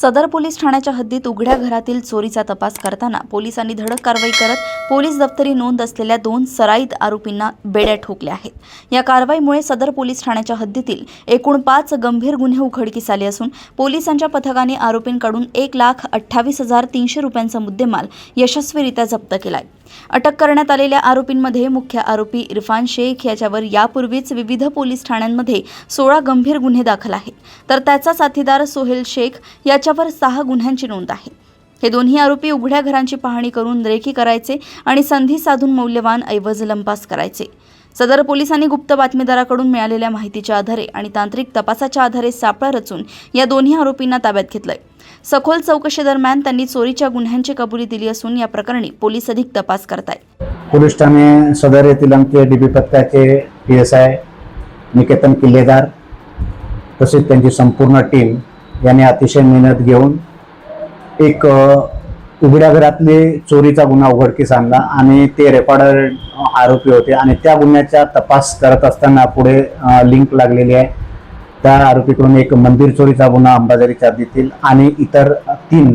सदर पोलीस ठाण्याच्या हद्दीत उघड्या घरातील चोरीचा तपास करताना पोलिसांनी धडक कारवाई करत पोलीस दप्तरी नोंद असलेल्या 2 सराईत आरोपींना बेड्या ठोकल्या आहेत। या कारवाईमुळे सदर पोलीस ठाण्याच्या हद्दीतील एकूण 5 गंभीर गुन्हे उघडकीस आले असून पोलिसांच्या पथकाने आरोपींकडून 1,28,300 रुपयांचा मुद्देमाल यशस्वीरित्या जप्त केलाय। अटक करण्यात आलेल्या आरोपींमध्ये मुख्य आरोपी इरफान शेख याच्यावर यापूर्वीच विविध पोलीस ठाण्यांमध्ये 16 गंभीर गुन्हे दाखल आहेत, तर त्याचा साथीदार सोहेल शेख याच्यावर 6 गुन्ह्यांची नोंद आहे। हे दोन्ही आरोपी उघड्या घरांची पाहणी करून रेकी करायचे आणि संधी साधून मौल्यवान ऐवज लंपास करायचे। सदर पोलिसांनी गुप्त बातमीदाराकडून मिळालेल्या माहितीच्या आधारे आणि तांत्रिक तपासाच्या आधारे सापळा रचून या दोन्ही आरोपींना ताब्यात घेतलंय। सखोल चौकशी दरम्यान त्यांनी चोरीच्या गुन्ह्यांची कबुली दिली असून या प्रकरणी पोलीस अधिक तपास करतायत। पोलीस ठाणे सदर येथील अंकीय डीबी पथकाचे पीएसआय निकेतन किल्लेदार तसेच त्यांची संपूर्ण टीम यांनी अतिशय मेहनत घेऊन एक उघड्या घरातले चोरीचा गुन्हा उघडकीस आणला आणि ते रेकॉर्डेड आरोपी होते आणि त्या गुन्ह्याचा तपास करत असताना पुढे लिंक लागलेली आहे। त्या आरोपीकडून एक मंदिर चोरीचा गुन्हा अंबाझरीच्या हद्दीतील आणि इतर 3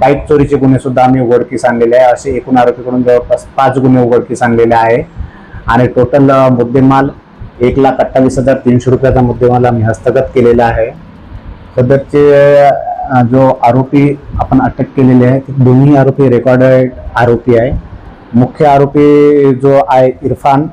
बाईक चोरीचे गुन्हे सुद्धा आम्ही उघडकीस आणलेले आहे। असे एकूण आरोपीकडून जवळपास 5 गुन्हे उघडकीस आणलेले आहे आणि टोटल मुद्देमाल 1,28,300 रुपयाचा मुद्देमाल आम्ही हस्तगत केलेला आहे। सदरचे जो आरोपी आपण अटक केलेले आहे ते दोन्ही आरोपी रेकॉर्डेड आरोपी आहे। मुख्य आरोपी जो आहे इरफान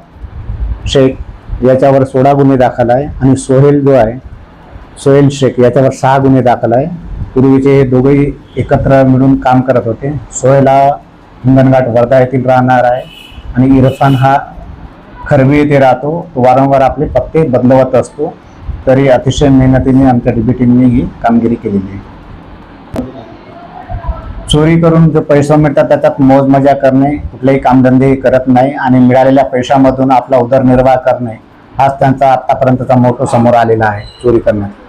शेख याच्यावर 16 गुन्हे दाखल आहे आणि सोहेल शेख याच्यावर 6 गुन्हे दाखल आहे। पूर्वीचे हे दोघेही एकत्र मिळून काम करत होते। सोहेल हा हिंगणघाट वर्धा येथील राहणार आहे आणि इरफान हा खरवी येथे राहतो। तो वारंवार आपले पत्ते बदलवत असतो। तरी अतिशय मेहनतीने आमच्या डीबी टीमने ही कामगिरी केलेली आहे। चोरी करून जो पैसा मिळतात त्याच्यात मौज मजा करणे, कुठलेही कामधंदे करत नाही आणि मिळालेल्या पैशामधून आपला उदरनिर्वाह करणे हाच त्यांचा आतापर्यंतचा मोठो समोर आलेला आहे चोरी करण्यात।